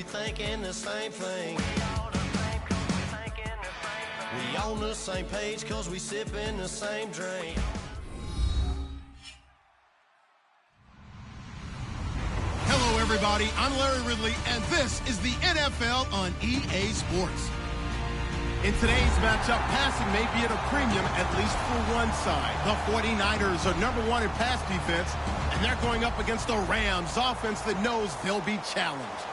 we thinking the same thing. We on the same page cause we sipping the same drink. Hello everybody, I'm Larry Ridley and this is the NFL on EA Sports. In today's matchup, passing may be at a premium at least for one side. The 49ers are #1 in pass defense and they're going up against the Rams offense that knows they'll be challenged.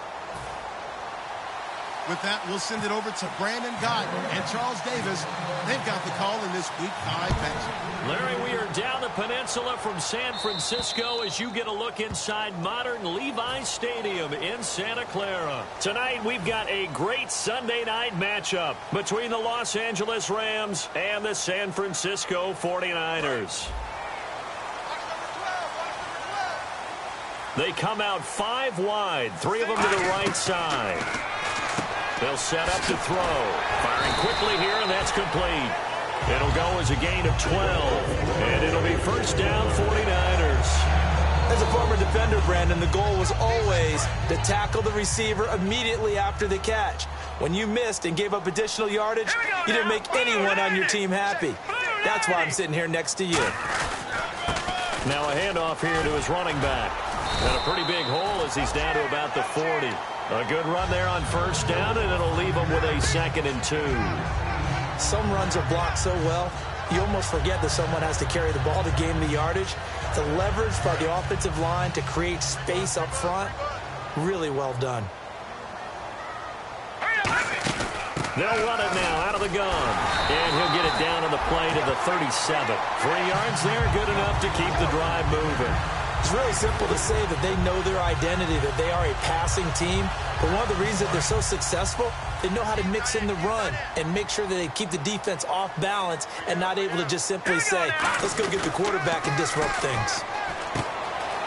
With that, we'll send it over to Brandon Gott and Charles Davis. They've got the call in this Week 5 matchup. Larry, we are down the peninsula from San Francisco as you get a look inside modern Levi's Stadium in Santa Clara. Tonight, we've got a great Sunday night matchup between the Los Angeles Rams and the San Francisco 49ers. They come out 5 wide, 3 of them to the right side. They'll set up to throw. Firing quickly here, and that's complete. It'll go as a gain of 12, and it'll be first down 49ers. As a former defender, Brandon, the goal was always to tackle the receiver immediately after the catch. When you missed and gave up additional yardage, you didn't make anyone on your team happy. That's why I'm sitting here next to you. Now a handoff here to his running back. And a pretty big hole as he's down to about the 40. A good run there on first down, and it'll leave him with a 2nd and 2. Some runs are blocked so well, you almost forget that someone has to carry the ball to gain the yardage. The leverage by the offensive line to create space up front, really well done. They'll run it now out of the gun. And he'll get it down on the play to the 37. 3 yards there, good enough to keep the drive moving. It's really simple to say that they know their identity, that they are a passing team. But one of the reasons that they're so successful, they know how to mix in the run and make sure that they keep the defense off balance and not able to just simply say, let's go get the quarterback and disrupt things.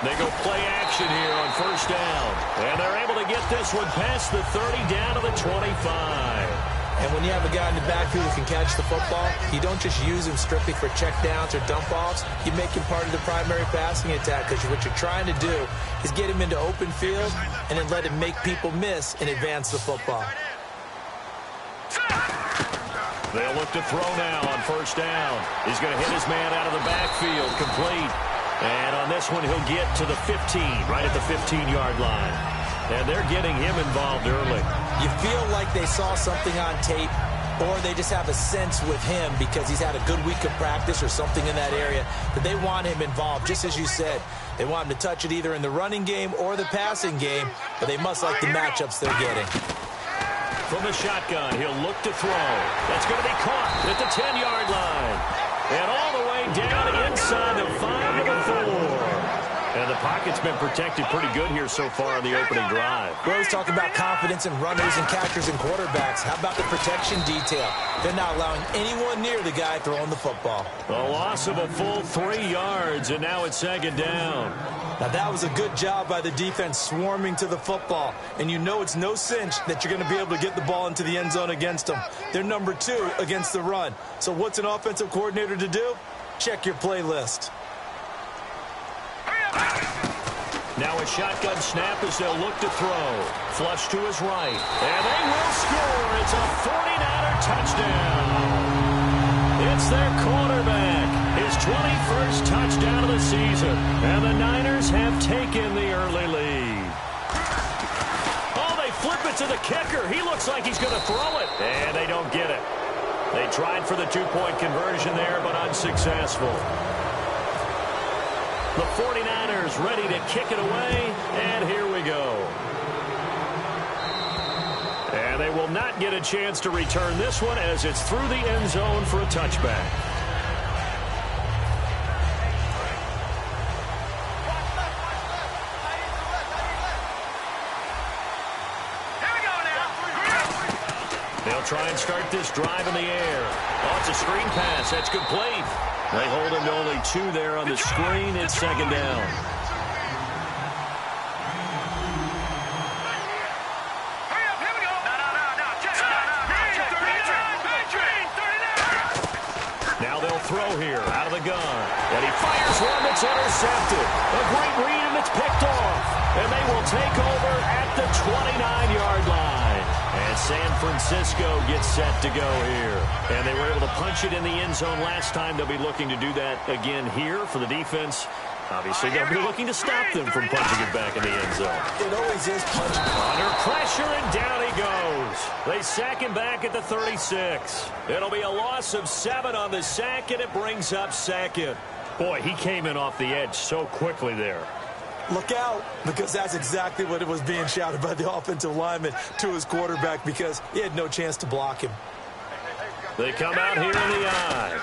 They go play action here on first down. And they're able to get this one past the 30 down to the 25. And when you have a guy in the backfield who can catch the football, you don't just use him strictly for checkdowns or dump-offs. You make him part of the primary passing attack because what you're trying to do is get him into open field and then let him make people miss and advance the football. They'll look to throw now on first down. He's going to hit his man out of the backfield, complete. And on this one, he'll get to the 15, right at the 15-yard line. And they're getting him involved early. You feel like they saw something on tape, or they just have a sense with him because he's had a good week of practice or something in that area that they want him involved, just as you said. They want him to touch it either in the running game or the passing game, but they must like the matchups they're getting. From the shotgun, he'll look to throw. That's going to be caught at the 10-yard line. And all the way down inside the 5 to the 4. And the pocket's been protected pretty good here so far on the opening drive. We always talk about confidence in runners and catchers and quarterbacks. How about the protection detail? They're not allowing anyone near the guy throwing the football. A loss of a full 3 yards, and now it's 2nd down. Now, that was a good job by the defense swarming to the football. And you know it's no cinch that you're going to be able to get the ball into the end zone against them. They're number 2 against the run. So what's an offensive coordinator to do? Check your playlist. Now a shotgun snap as they'll look to throw. Flush to his right. And they will score. It's a 49er touchdown. It's their quarterback. His 21st touchdown of the season. And the Niners have taken the early lead. Oh, they flip it to the kicker. He looks like he's going to throw it. And they don't get it. They tried for the 2-point conversion there, but unsuccessful. The 49ers ready to kick it away, and here we go. And they will not get a chance to return this one as it's through the end zone for a touchback. They'll try and start this drive in the air. Oh, it's a screen pass. That's complete. They hold him to only 2 there on the screen. It's 2nd down. Now they'll throw here out of the gun. And he fires one that's intercepted. A great read, and it's picked off. And they will take over at the 29-yard line. And San Francisco gets set to go here. And they were able to punch it in the end zone last time. They'll be looking to do that again here for the defense. Obviously, they'll be looking to stop them from punching it back in the end zone. It always is punching. Under pressure, and down he goes. They sack him back at the 36. It'll be a loss of 7 on the sack, and it brings up second. Boy, he came in off the edge so quickly there. Look out, because that's exactly what it was being shouted by the offensive lineman to his quarterback, because he had no chance to block him. They come out here in the eye.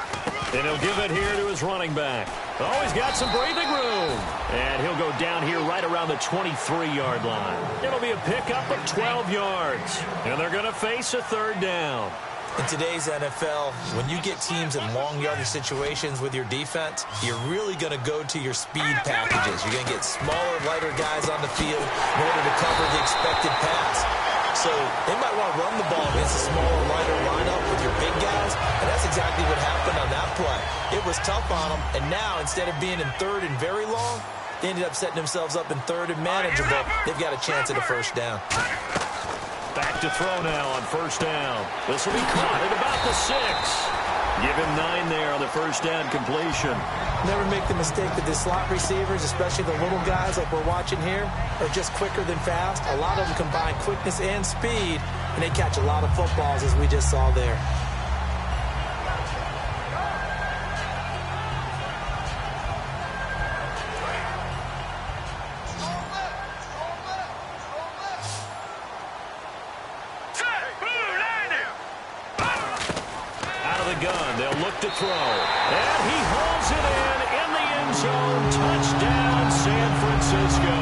And he'll give it here to his running back. Oh, he's got some breathing room. And he'll go down here right around the 23-yard line. It'll be a pickup of 12 yards. And they're going to face a third down. In today's NFL, when you get teams in long yardage situations with your defense, you're really going to go to your speed packages. You're going to get smaller, lighter guys on the field in order to cover the expected pass. So they might want to run the ball against a smaller, lighter lineup with your big guys, and that's exactly what happened on that play. It was tough on them, and now instead of being in third and very long, they ended up setting themselves up in third and manageable. They've got a chance at a first down. Back to throw now on first down. This will be caught at about the 6. Give him 9 there on the first down completion. Never make the mistake that the slot receivers, especially the little guys like we're watching here, are just quicker than fast. A lot of them combine quickness and speed, and they catch a lot of footballs, as we just saw there. To throw, and he hauls it in the end zone. Touchdown, San Francisco.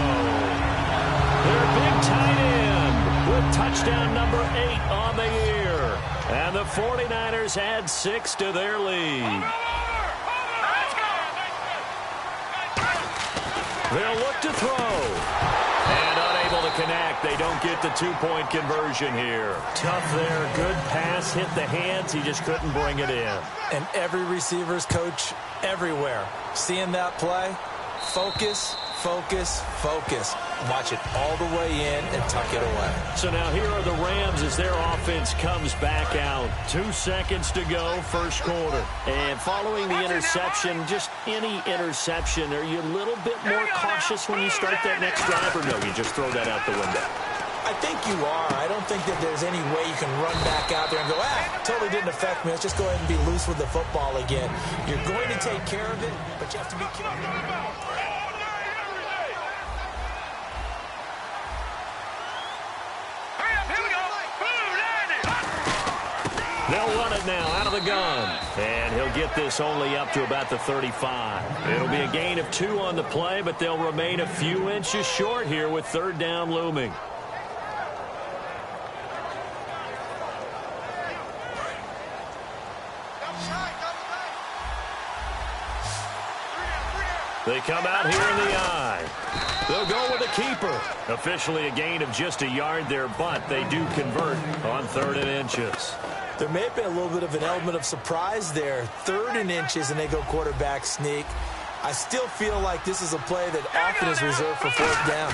Their big tight end with touchdown number 8 on the year. And the 49ers add 6 to their lead. They'll look to throw. And unable to connect. They don't get the 2-point conversion here. Tough there. Good pass. Hit the hands. He just couldn't bring it in. And every receiver's coach everywhere, seeing that play, focus, focus, focus. Watch it all the way in and tuck it away. So now here are the Rams as their offense comes back out. 2 seconds to go, first quarter. And following the interception, just any interception, are you a little bit more cautious when you start that next drive, or no, you just throw that out the window? I think you are. I don't think that there's any way you can run back out there and go, totally didn't affect me. Let's just go ahead and be loose with the football again. You're going to take care of it, but you have to be careful. They'll run it now out of the gun. And he'll get this only up to about the 35. It'll be a gain of 2 on the play, but they'll remain a few inches short here with third down looming. They come out here in the eye. They'll go with a keeper. Officially a gain of just a yard there, but they do convert on 3rd and inches. There may have been a little bit of an element of surprise there. 3rd and inches, and they go quarterback sneak. I still feel like this is a play that often is reserved for 4th down.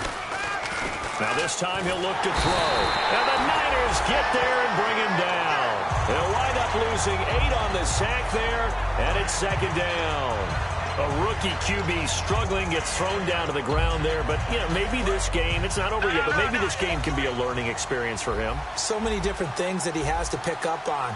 Now this time he'll look to throw. And the Niners get there and bring him down. They'll wind up losing 8 on the sack there, and it's 2nd down. A rookie QB struggling, gets thrown down to the ground there. But, you know, maybe this game, it's not over yet, but maybe this game can be a learning experience for him. So many different things that he has to pick up on.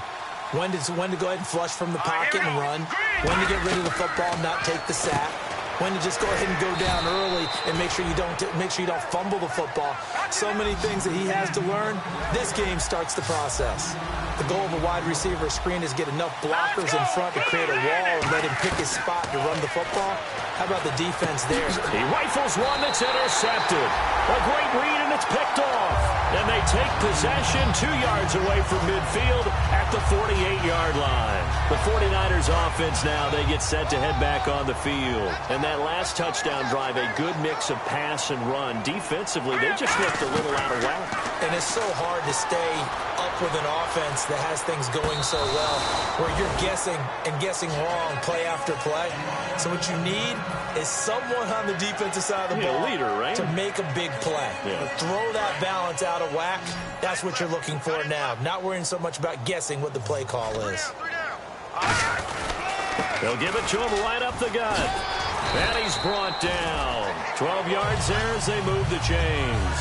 When to go ahead and flush from the pocket and run. When to get rid of the football and not take the sack. When to just go ahead and go down early and make sure you don't fumble the football. So many things that he has to learn. This game starts the process. The goal of a wide receiver screen is get enough blockers in front to create a wall and let him pick his spot to run the football. How about the defense there? He rifles one that's intercepted. A great read, and it's picked off. And they take possession 2 yards away from midfield at the 48-yard line. The 49ers offense now, they get set to head back on the field. And that last touchdown drive, a good mix of pass and run. Defensively, they just looked a little out of whack. And it's so hard to stay up with an offense that has things going so well, where you're guessing and guessing wrong play after play. So what you need is someone on the defensive side of the ball, leader, right? to make a big play. Yeah. Throw that balance out of whack. That's what you're looking for now. Not worrying so much about guessing what the play call is. They'll give it to him right up the gut. And he's brought down. 12 yards there as they move the chains.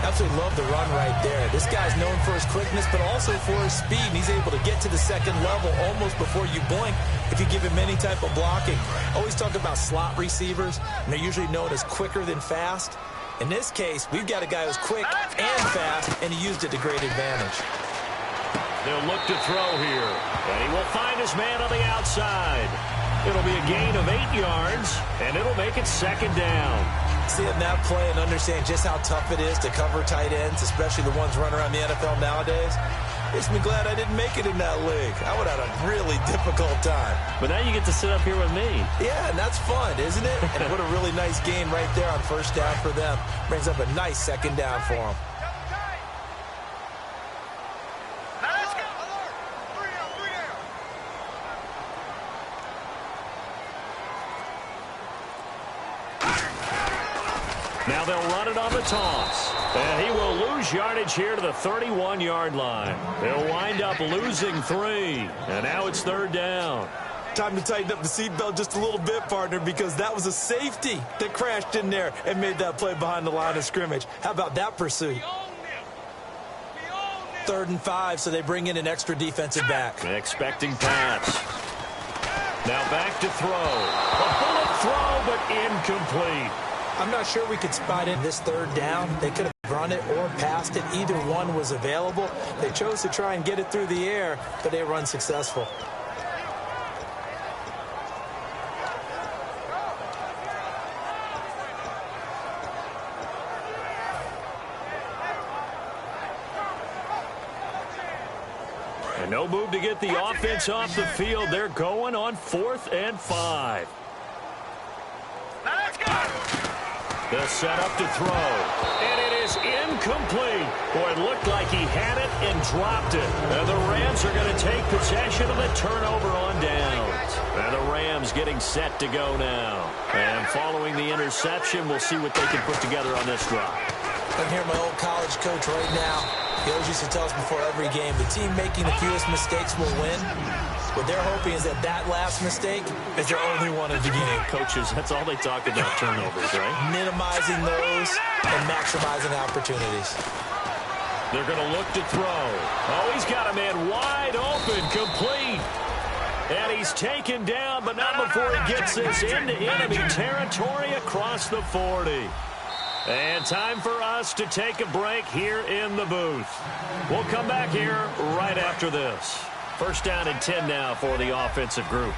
Absolutely love the run right there. This guy's known for his quickness, but also for his speed. And he's able to get to the second level almost before you blink if you give him any type of blocking. Always talk about slot receivers, and they're usually known as quicker than fast. In this case, we've got a guy who's quick and fast, and he used it to great advantage. They'll look to throw here. And he will find his man on the outside. It'll be a gain of 8 yards, and it'll make it second down. Seeing that play and understand just how tough it is to cover tight ends, especially the ones running around the NFL nowadays, makes me glad I didn't make it in that league. I would have had a really difficult time. But now you get to sit up here with me. Yeah, and that's fun, isn't it? And what a really nice game right there on first down for them. Brings up a nice second down for them. Now they'll run it on the toss. And he will lose yardage here to the 31-yard line. They'll wind up losing 3. And now it's third down. Time to tighten up the seatbelt just a little bit, partner, because that was a safety that crashed in there and made that play behind the line of scrimmage. How about that pursuit? 3rd and 5, so they bring in an extra defensive back. Expecting pass. Now back to throw. A bullet throw, but incomplete. I'm not sure we could spot in this third down. They could have run it or passed it. Either one was available. They chose to try and get it through the air, but they were unsuccessful. And no move to get the offense off the field. They're going on 4th and 5. The setup to throw. And it is incomplete. Boy, it looked like he had it and dropped it. And the Rams are going to take possession of the turnover on downs. And the Rams getting set to go now. And following the interception, we'll see what they can put together on this drive. I'm here, my old college coach right now. He always used to tell us before every game, the team making the fewest mistakes will win. What they're hoping is that that last mistake is their only one of the game. Coaches, that's all they talk about, turnovers, right? Minimizing those and maximizing opportunities. They're going to look to throw. Oh, he's got a man wide open, complete. And he's taken down, but not before he gets this into enemy territory across the 40. And time for us to take a break here in the booth. We'll come back here right after this. First down and 10 now for the offensive group.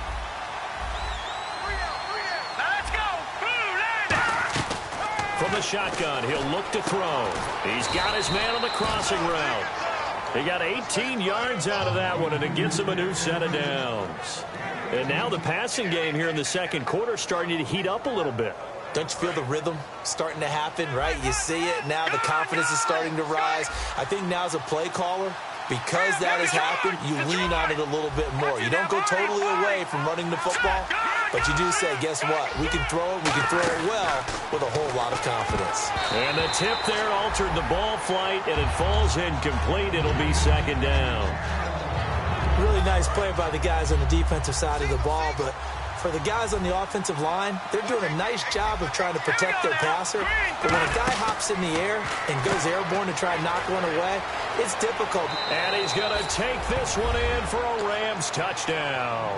From the shotgun, he'll look to throw. He's got his man on the crossing route. He got 18 yards out of that one, and it gets him a new set of downs. And now the passing game here in the second quarter starting to heat up a little bit. Don't you feel the rhythm starting to happen, right? You see it now. The confidence is starting to rise. I think now as a play caller, because that has happened, you lean on it a little bit more. You don't go totally away from running the football, but you do say, guess what? We can throw it. We can throw it well with a whole lot of confidence. And the tip there altered the ball flight, and it falls incomplete. It'll be second down. Really nice play by the guys on the defensive side of the ball, but for the guys on the offensive line, they're doing a nice job of trying to protect their passer. But when a guy hops in the air and goes airborne to try and knock one away, it's difficult. And he's going to take this one in for a Rams touchdown.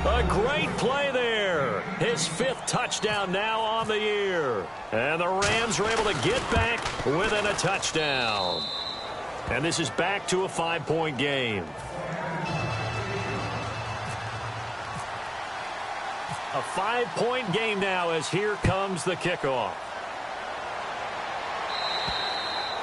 A great play there. His 5th touchdown now on the year. And the Rams are able to get back within a touchdown. And this is back to a 5-point game. A 5-point game now as here comes the kickoff.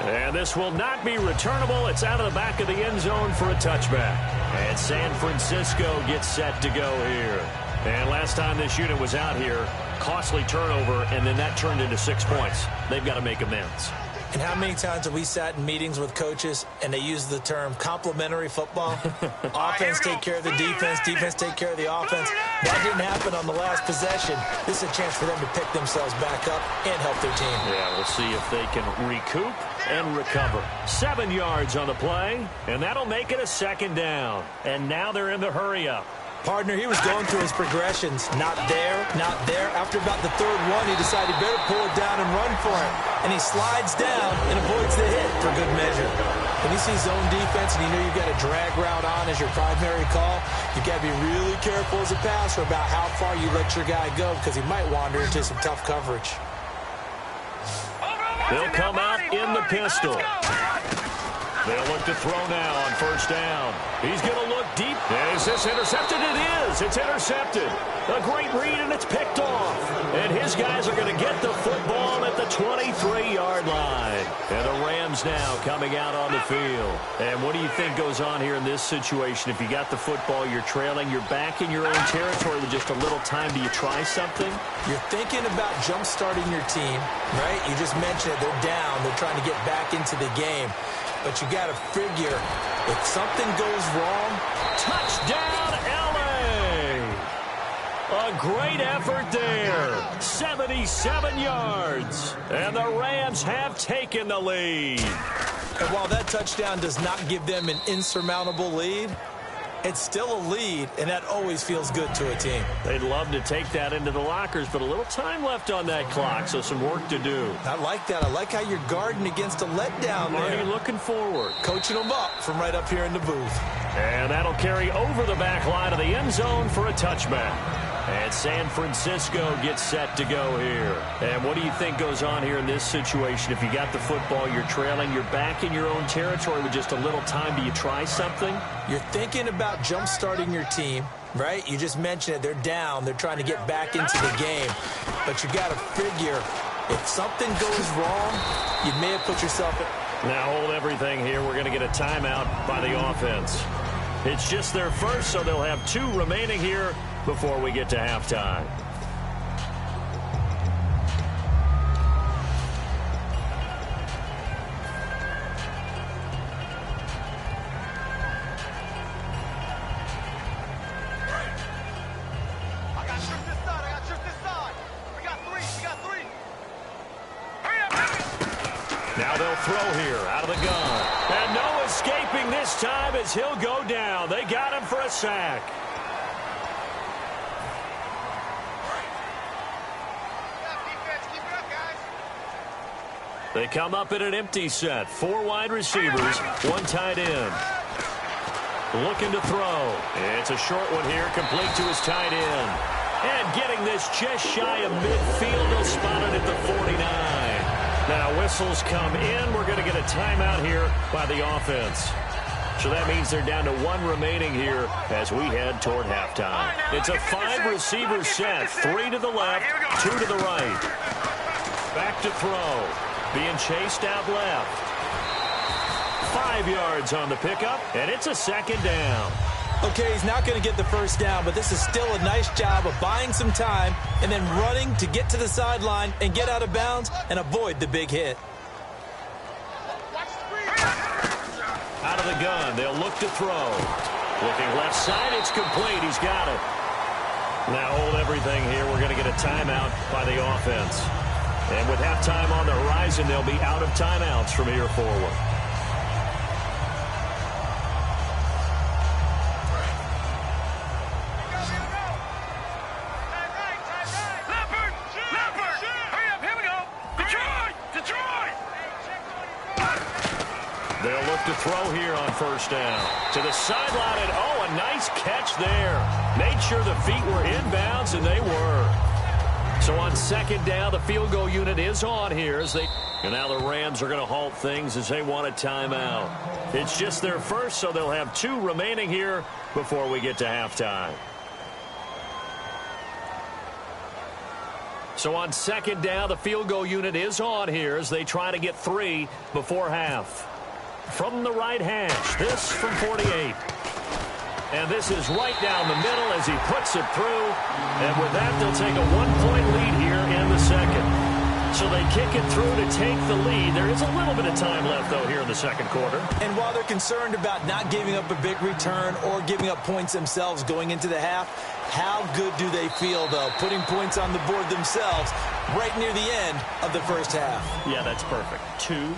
And this will not be returnable. It's out of the back of the end zone for a touchback. And San Francisco gets set to go here. And last time this unit was out here, costly turnover, and then that turned into 6 points. They've got to make amends. And how many times have we sat in meetings with coaches and they use the term complementary football? Offense take care of the defense, defense take care of the offense. That didn't happen on the last possession. This is a chance for them to pick themselves back up and help their team. Yeah, we'll see if they can recoup and recover. 7 yards on the play, and that'll make it a second down. And now they're in the hurry-up. Partner, he was going through his progressions. Not there, not there. After about the third one, he decided he better pull it down and run for it. And he slides down and avoids the hit for good measure. When you see zone defense and you know you've got a drag route on as your primary call, you've got to be really careful as a passer about how far you let your guy go because he might wander into some tough coverage. They'll come out in the pistol. They'll look to throw now on first down. He's going to look deep. Is this intercepted? It is. It's intercepted. A great read, and it's picked off. And his guys are going to get the football at the 23-yard line. And the Rams now coming out on the field. And what do you think goes on here in this situation? If you got the football, you're trailing, you're back in your own territory with just a little time. Do you try something? You're thinking about jump-starting your team, right? You just mentioned it. They're down. They're trying to get back into the game. But you got to figure, if something goes wrong, touchdown, L.A. A great effort there. 77 yards. And the Rams have taken the lead. And while that touchdown does not give them an insurmountable lead, it's still a lead, and that always feels good to a team. They'd love to take that into the lockers, but a little time left on that clock, so some work to do. I like that. I like how you're guarding against a letdown there. Are you looking forward? Coaching them up from right up here in the booth. And that'll carry over the back line of the end zone for a touchback. And San Francisco gets set to go here. And what do you think goes on here in this situation? If you got the football, you're trailing, you're back in your own territory with just a little time. Do you try something? You're thinking about jump-starting your team, right? You just mentioned it. They're down. They're trying to get back into the game. But you got to figure, if something goes wrong, you may have put yourself in. Now hold everything here. We're going to get a timeout by the offense. It's just their first, so they'll have 2 remaining here before we get to halftime. Now they'll throw here out of the gun. And no escaping this time as he'll go down. They got him for a sack. They come up in an empty set. 4 wide receivers, 1 tight end. Looking to throw. It's a short one here, complete to his tight end. And getting this just shy of midfield, he'll spot it at the 49. Now whistles come in. We're going to get a timeout here by the offense. So that means they're down to 1 remaining here as we head toward halftime. It's a 5-receiver set. 3 to the left, 2 to the right. Back to throw. Being chased out left. 5 yards on the pickup, and it's a second down. Okay, he's not going to get the first down, but this is still a nice job of buying some time and then running to get to the sideline and get out of bounds and avoid the big hit. Out of the gun, they'll look to throw. Looking left side, it's complete. He's got it. Now hold everything here. We're going to get a timeout by the offense. And with halftime on the horizon, they'll be out of timeouts from here forward. They'll look to throw here on first down. To the sideline, and oh, a nice catch there. Made sure the feet were inbounds, and they were. So on second down, the field goal unit is on here. And now the Rams are going to halt things as they want a timeout. It's just their first, so they'll have 2 remaining here before we get to halftime. So on second down, the field goal unit is on here as they try to get 3 before half. From the right hash, this from 48. And this is right down the middle as he puts it through. And with that, they'll take a 1-point lead here in the second. So they kick it through to take the lead. There is a little bit of time left, though, here in the second quarter. And while they're concerned about not giving up a big return or giving up points themselves going into the half, how good do they feel, though, putting points on the board themselves right near the end of the first half? Yeah, that's perfect. 2,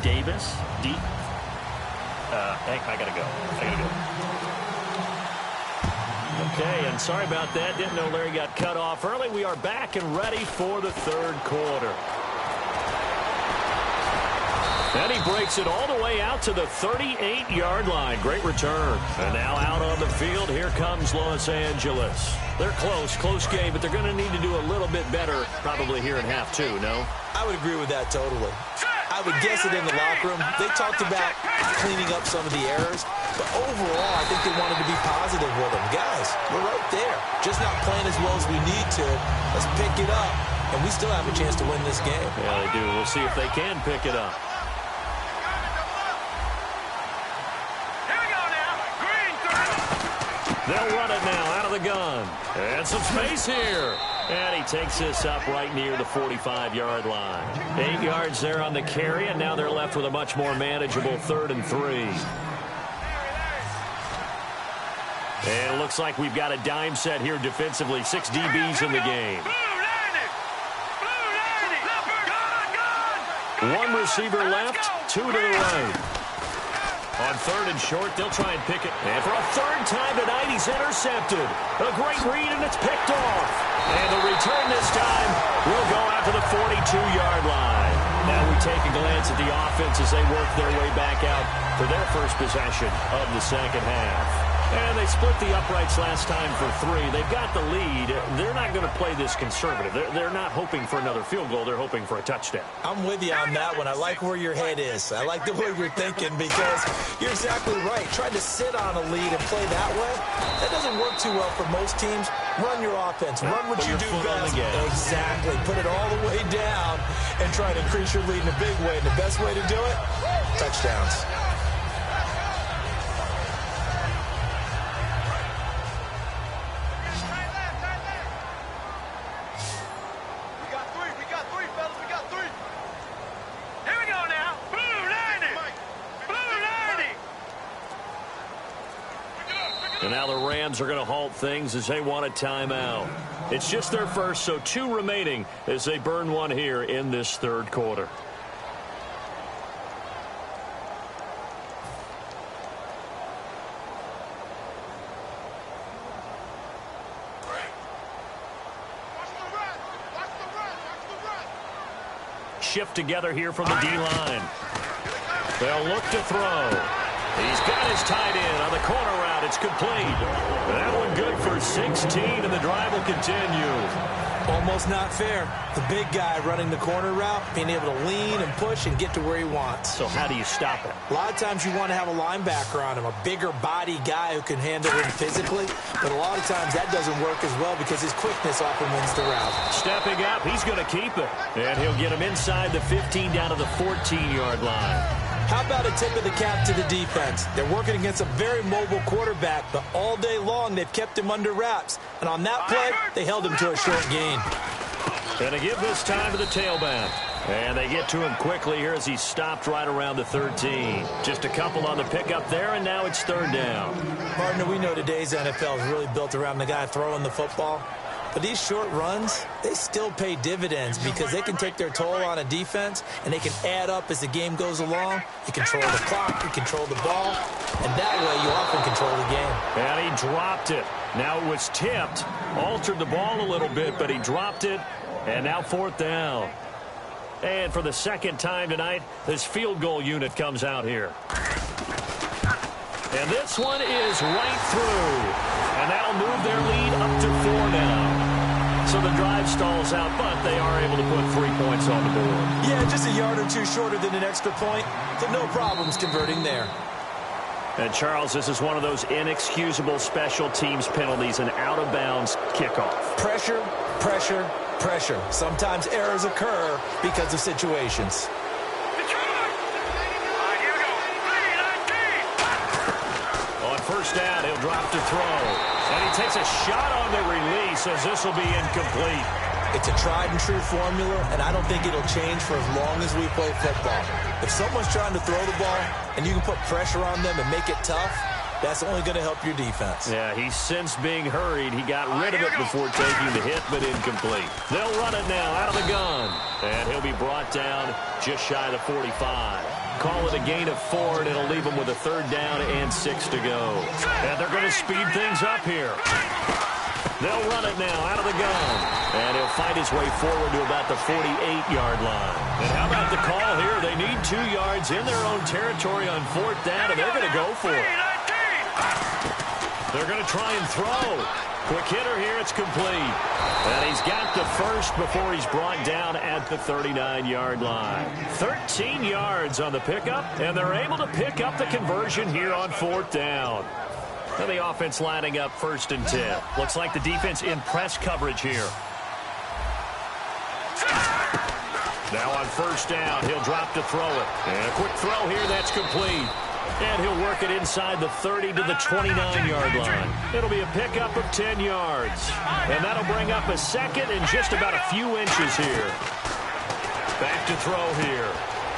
Davis, deep. I got to go. Okay, and sorry about that. Didn't know Larry got cut off early. We are back and ready for the third quarter. And he breaks it all the way out to the 38-yard line. Great return. And now out on the field, here comes Los Angeles. They're close game, but they're going to need to do a little bit better probably here in half 2, no? I would agree with that totally. I would guess it in the locker room. They talked about cleaning up some of the errors, but overall, I think they wanted to be positive with them. Guys, we're right there. Just not playing as well as we need to. Let's pick it up, and we still have a chance to win this game. Yeah, they do. We'll see if they can pick it up. They'll run it now out of the gun. And some space here. And he takes this up right near the 45-yard line. 8 yards there on the carry, and now they're left with a much more manageable 3rd and 3. And it looks like we've got a dime set here defensively. 6 DBs in the game. 1 receiver left, 2 to the right. On 3rd and short, they'll try and pick it. And for a 3rd time tonight, he's intercepted. A great read, and it's picked off. And the return this time will go out to the 42-yard line. Now we take a glance at the offense as they work their way back out for their first possession of the second half. And they split the uprights last time for 3. They've got the lead. They're not going to play this conservative. They're not hoping for another field goal. They're hoping for a touchdown. I'm with you on that one. I like where your head is. I like the way you're thinking because you're exactly right. Trying to sit on a lead and play that way, that doesn't work too well for most teams. Run your offense. Run what you do best. Exactly. Put it all the way down and try to increase your lead in a big way. And the best way to do it, touchdowns. And now the Rams are going to halt things as they want a timeout. It's just their first, so 2 remaining as they burn 1 here in this 3rd quarter. Shift together here from the D-line. They'll look to throw. He's got his tight end on the corner route. It's complete. That one good for 16, and the drive will continue. Almost not fair. The big guy running the corner route, being able to lean and push and get to where he wants. So how do you stop it? A lot of times you want to have a linebacker on him, a bigger body guy who can handle him physically. But a lot of times that doesn't work as well because his quickness often wins the route. Stepping up, he's going to keep it. And he'll get him inside the 15 down to the 14-yard line. How about a tip of the cap to the defense? They're working against a very mobile quarterback, but all day long they've kept him under wraps. And on that play, they held him to a short gain. Going to give this time to the tailback. And they get to him quickly here as he stopped right around the 13. Just a couple on the pickup there, and now it's 3rd down. Partner, we know today's NFL is really built around the guy throwing the football. But these short runs, they still pay dividends because they can take their toll on a defense, and they can add up as the game goes along. You control the clock, you control the ball, and that way you often control the game. And he dropped it. Now it was tipped, altered the ball a little bit, but he dropped it, and now 4th down. And for the 2nd time tonight, this field goal unit comes out here. And this one is right through. And that'll move their lead up to 4 now. So the drive stalls out, but they are able to put 3 points on the board. Yeah, just a yard or 2 shorter than an extra point. So no problems converting there. And, Charles, this is one of those inexcusable special teams penalties, an out-of-bounds kickoff. Pressure, pressure, Pressure. Sometimes errors occur because of situations. On first down, he'll drop to throw. And he takes a shot on the release as this will be incomplete. It's a tried-and-true formula, and I don't think it'll change for as long as we play football. If someone's trying to throw the ball and you can put pressure on them and make it tough, that's only going to help your defense. Yeah, he's since being hurried. He got rid of it before taking the hit, but incomplete. They'll run it now out of the gun. And he'll be brought down just shy of the 45. Call it a gain of 4, and it'll leave him with a 3rd down and 6 to go. And they're going to speed things up here. They'll run it now out of the gun. And he'll find his way forward to about the 48-yard line. And how about the call here? They need 2 yards in their own territory on 4th down, and they're going to go for it. They're going to try and throw. Quick hitter here. It's complete. And he's got the first before he's brought down at the 39-yard line. 13 yards on the pickup, and they're able to pick up the conversion here on 4th down. And the offense lining up 1st and 10. Looks like the defense in press coverage here. Now on 1st down, he'll drop to throw it. And a quick throw here, that's complete. And he'll work it inside the 30 to the 29-yard line. It'll be a pickup of 10 yards. And that'll bring up a 2nd and just about a few inches here. Back to throw here.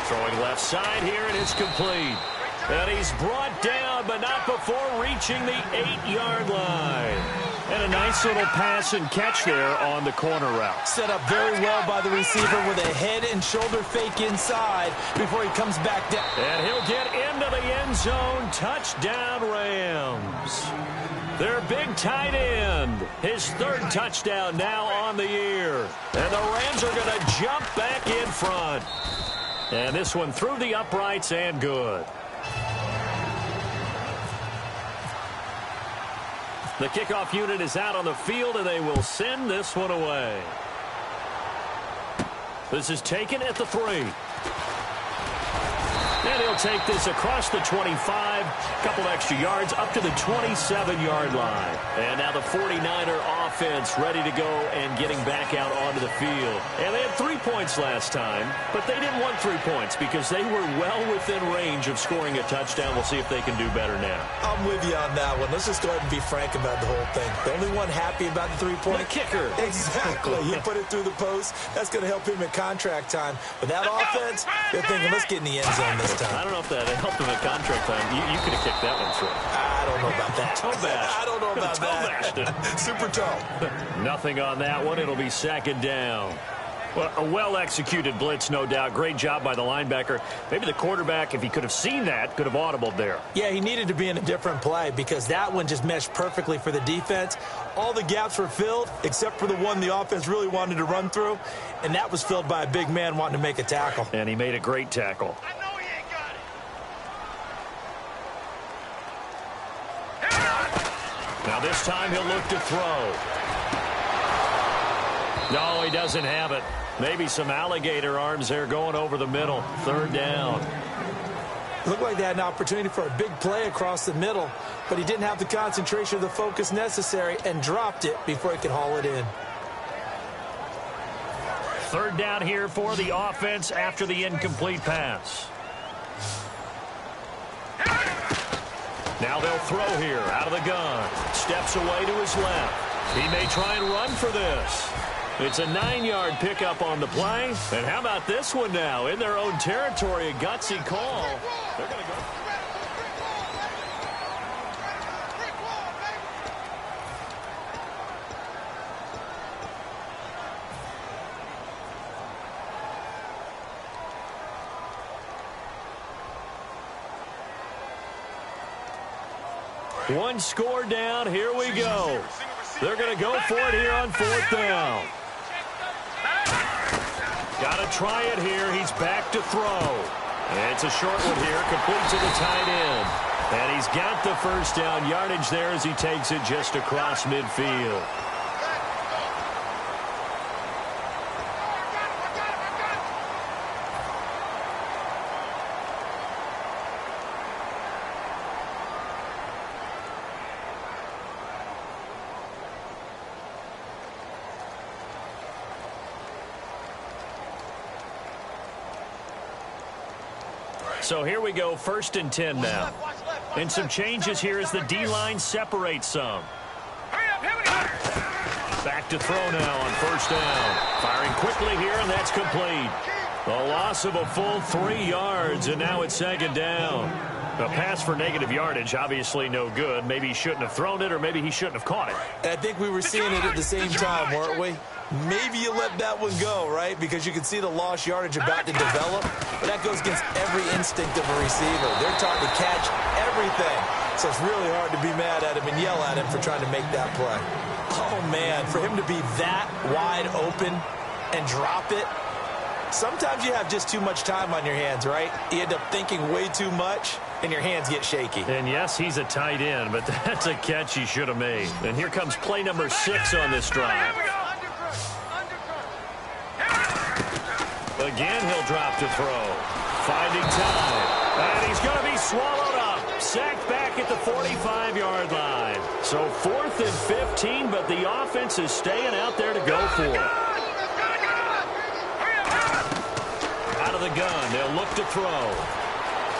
Throwing left side here, and it's complete. And he's brought down, but not before reaching the 8-yard line. And a nice little pass and catch there on the corner route. Set up very well by the receiver with a head and shoulder fake inside before he comes back down. And he'll get into the end zone. Touchdown, Rams. Their big tight end. His 3rd touchdown now on the year. And the Rams are going to jump back in front. And this one through the uprights and good. The kickoff unit is out on the field, and they will send this one away. This is taken at the 3. And he'll take this across the 25, a couple extra yards, up to the 27-yard line. And now the 49er offense ready to go and getting back out onto the field. And they had 3 points last time, but they didn't want 3 points because they were well within range of scoring a touchdown. We'll see if they can do better now. I'm with you on that one. Let's just go ahead and be frank about the whole thing. The only one happy about the 3-point. The kicker. Exactly. You put it through the post. That's going to help him in contract time. But that offense, they're thinking, let's get in the end zone this time. I don't know if that helped him at contract time. You could have kicked that one through. I don't know about that. Toe bash. I don't know about Toe that. Super toe. Nothing on that one. It'll be 2nd down. Well, a well-executed blitz, no doubt. Great job by the linebacker. Maybe the quarterback, if he could have seen that, could have audibled there. Yeah, he needed to be in a different play because that one just meshed perfectly for the defense. All the gaps were filled except for the one the offense really wanted to run through, and that was filled by a big man wanting to make a tackle. And he made a great tackle. Now this time he'll look to throw. No, he doesn't have it. Maybe some alligator arms there going over the middle. 3rd down. Looked like they had an opportunity for a big play across the middle, but he didn't have the concentration or the focus necessary and dropped it before he could haul it in. 3rd down here for the offense after the incomplete pass. Now they'll throw here out of the gun. Steps away to his left. He may try and run for this. It's a 9-yard pickup on the play. And how about this one now? In their own territory, a gutsy call. They're going to go. One score down. Here we go. They're going to go for it here on 4th down. Got to try it here. He's back to throw. And it's a short one here, complete to the tight end. And he's got the 1st down yardage there as he takes it just across midfield. So here we go, 1st and 10 now. And some changes here as the D-line separates some. Back to throw now on 1st down. Firing quickly here, and that's complete. A loss of a full 3 yards, and now it's 2nd down. A pass for negative yardage, obviously no good. Maybe he shouldn't have thrown it, or maybe he shouldn't have caught it. I think we were seeing it at the same time, weren't we? Maybe you let that one go, right? Because you can see the lost yardage about to develop. But that goes against every instinct of a receiver. They're taught to catch everything. So it's really hard to be mad at him and yell at him for trying to make that play. Oh, man, for him to be that wide open and drop it. Sometimes you have just too much time on your hands, right? You end up thinking way too much, and your hands get shaky. And yes, he's a tight end, but that's a catch he should have made. And here comes play number 6 on this drive. Again, he'll drop to throw. Finding time. And he's going to be swallowed up. Sacked back at the 45-yard line. So 4th and 15, but the offense is staying out there to go for it. Out of the gun, they'll look to throw.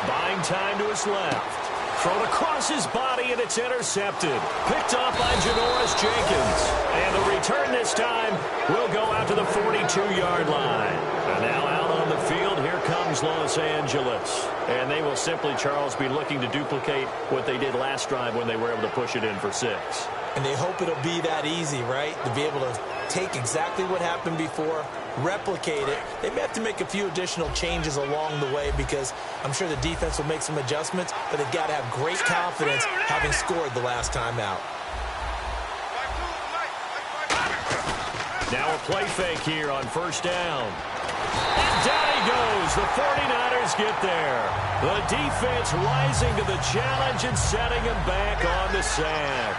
Buying time to his left. Thrown across his body, and it's intercepted. Picked off by Janoris Jenkins. And the return this time will go out to the 42-yard line. And now out on the field, here comes Los Angeles. And they will simply, Charles, be looking to duplicate what they did last drive when they were able to push it in for 6. And they hope it'll be that easy, right? To be able to take exactly what happened before, replicate it. They may have to make a few additional changes along the way because I'm sure the defense will make some adjustments, but they've got to have great confidence having scored the last time out. Now a play fake here on 1st down. And down he goes. The 49ers get there. The defense rising to the challenge and setting him back on the sack.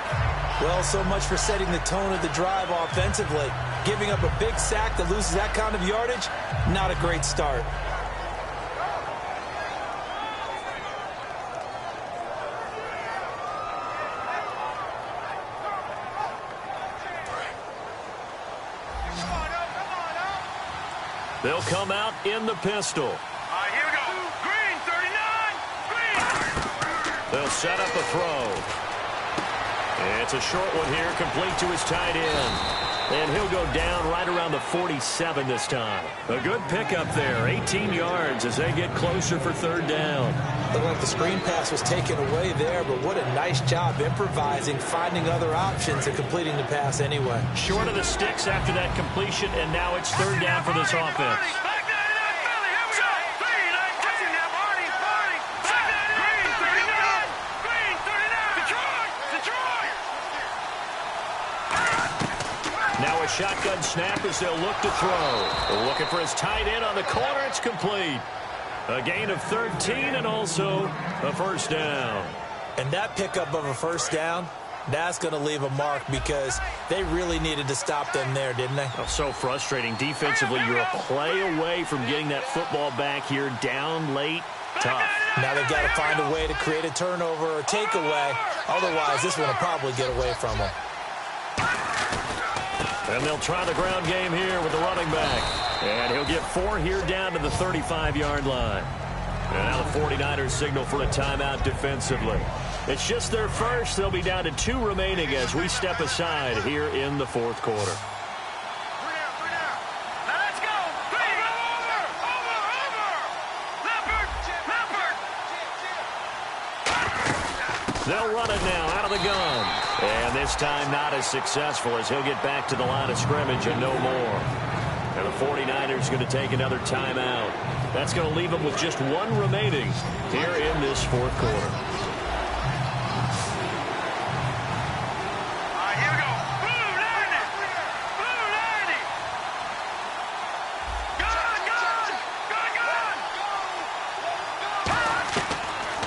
Well, so much for setting the tone of the drive offensively. Giving up a big sack that loses that kind of yardage, not a great start. They'll come out in the pistol. Here we go. Green, 39. Green. They'll set up a throw. It's a short one here, complete to his tight end. And he'll go down right around the 47 this time. A good pickup there, 18 yards as they get closer for 3rd down. Looked like the screen pass was taken away there, but what a nice job improvising, finding other options, and completing the pass anyway. Short of the sticks after that completion, and now it's 3rd down for this offense. Now a shotgun snap as they'll look to throw. Looking for his tight end on the corner. It's complete. A gain of 13 and also a 1st down. And that pickup of a 1st down, that's going to leave a mark because they really needed to stop them there, didn't they? Oh, so frustrating. Defensively, you're a play away from getting that football back here. Down late, tough. Now they've got to find a way to create a turnover or takeaway. Otherwise, this one will probably get away from them. And they'll try the ground game here with the running back. And he'll get 4 here down to the 35-yard line. And now the 49ers signal for a timeout defensively. It's just their first. They'll be down to 2 remaining as we step aside here in the 4th quarter. They'll run it now out of the gun. And this time not as successful as he'll get back to the line of scrimmage and no more. And the 49ers going to take another timeout. That's going to leave them with just 1 remaining here in this 4th quarter. Here we go. Blue 90. Blue 90. Gun.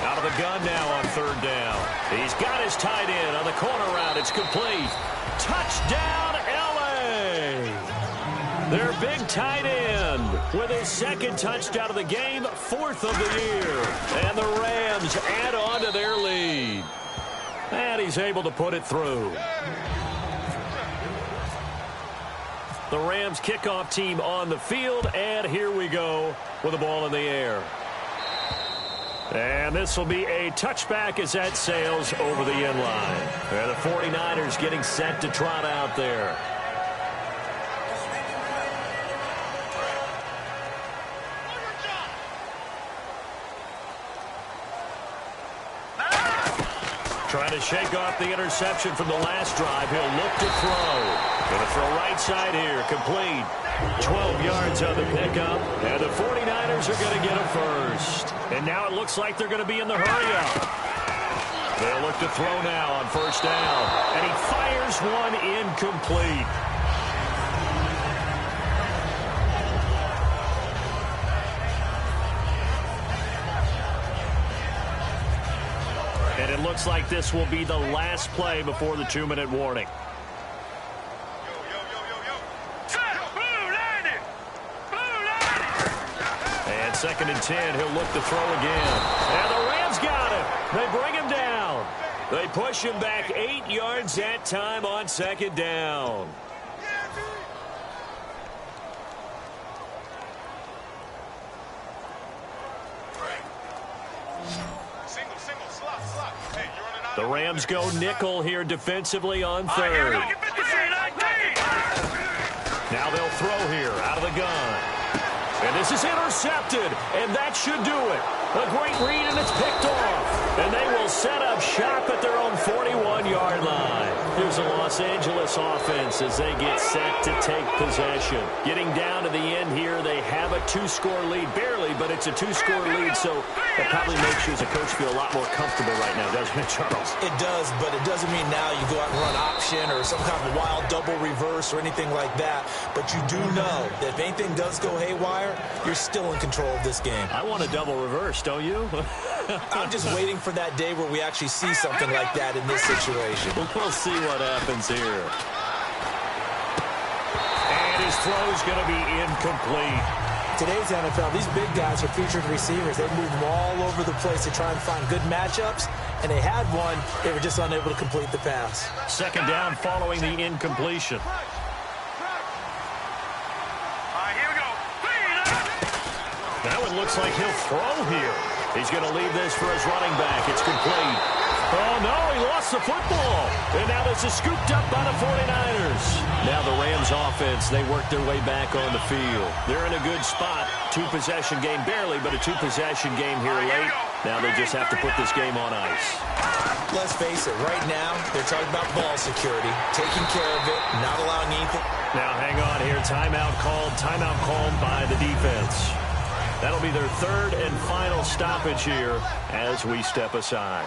Out of the gun now on 3rd down. He's got his tight end on the corner route. It's complete. Touchdown, L.A. Their big tight end with his 2nd touchdown of the game, 4th of the year. And the Rams add on to their lead. And he's able to put it through. The Rams kickoff team on the field, and here we go with the ball in the air. And this will be a touchback as that sails over the end line. And the 49ers getting set to trot out there. Trying to shake off the interception from the last drive. He'll look to throw. Going to throw right side here. Complete. 12 yards on the pickup. And the 49ers are going to get a first. And now it looks like they're going to be in the hurry-up. They'll look to throw now on first down. And he fires one incomplete. And it looks like this will be the last play before the 2-minute warning. And 2nd and 10, he'll look to throw again. And the Rams got him. They bring him down. They push him back 8 yards that time on 2nd down. The Rams go nickel here defensively on 3rd. Now they'll throw here out of the gun. And this is intercepted, and that should do it. A great read, and it's picked off. And they will set up shop at their own 41-yard line. Here's a Los Angeles offense as they get set to take possession. Getting down to the end here, they have a 2-score lead. Barely, but it's a 2-score lead, so that probably makes you as a coach feel a lot more comfortable right now, doesn't it, Charles? It does, but it doesn't mean now you go out and run option or some kind of wild double reverse or anything like that. But you do know that if anything does go haywire, you're still in control of this game. I want a double reverse, don't you? I'm just waiting for that day where we actually see something like that in this situation. We'll see what happens here. And his throw's going to be incomplete. Today's NFL, these big guys are featured receivers. They move them all over the place to try and find good matchups, and they had one. They were just unable to complete the pass. 2nd down following the incompletion. Now it looks like he'll throw here. He's going to leave this for his running back. It's complete. Oh, no, he lost the football. And now this is scooped up by the 49ers. Now the Rams offense, they work their way back on the field. They're in a good spot. 2-possession game, barely, but a 2-possession game here late. Now they just have to put this game on ice. Let's face it, right now, they're talking about ball security, taking care of it, not allowing anything. Now hang on here. Timeout called by the defense. That'll be their 3rd and final stoppage here as we step aside.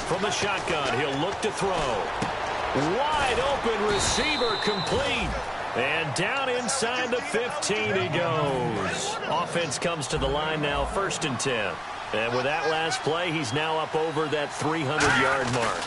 From the shotgun, he'll look to throw. Wide open receiver complete. And down inside the 15 he goes. Offense comes to the line now, 1st and 10. And with that last play, he's now up over that 300-yard mark.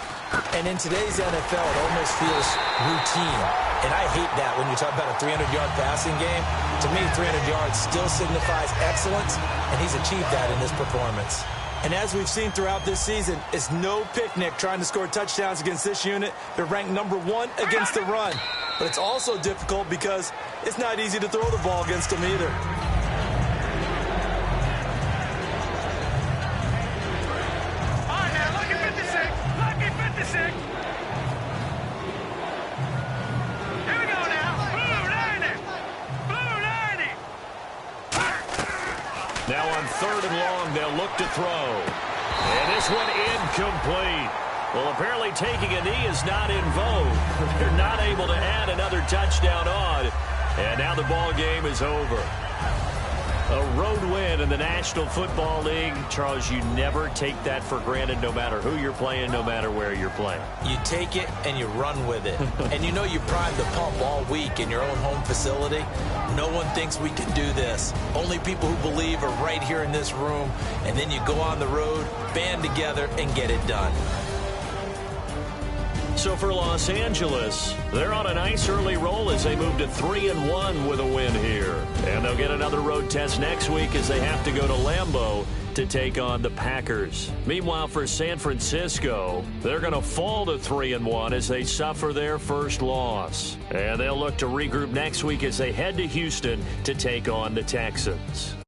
And in today's NFL, it almost feels routine. And I hate that when you talk about a 300-yard passing game. To me, 300 yards still signifies excellence, and he's achieved that in this performance. And as we've seen throughout this season, it's no picnic trying to score touchdowns against this unit. They're ranked number 1 against the run. But it's also difficult because it's not easy to throw the ball against them either. Now on 3rd and long, they'll look to throw. And this one incomplete. Well, apparently taking a knee is not in vogue. They're not able to add another touchdown on. And now the ball game is over. A road win in the National Football League. Charles, you never take that for granted no matter who you're playing, no matter where you're playing. You take it and you run with it. And you know you primed the pump all week in your own home facility. No one thinks we can do this. Only people who believe are right here in this room. And then you go on the road, band together, and get it done. So for Los Angeles, they're on a nice early roll as they move to 3-1 with a win here. And they'll get another road test next week as they have to go to Lambeau to take on the Packers. Meanwhile, for San Francisco, they're going to fall to 3-1 as they suffer their first loss. And they'll look to regroup next week as they head to Houston to take on the Texans.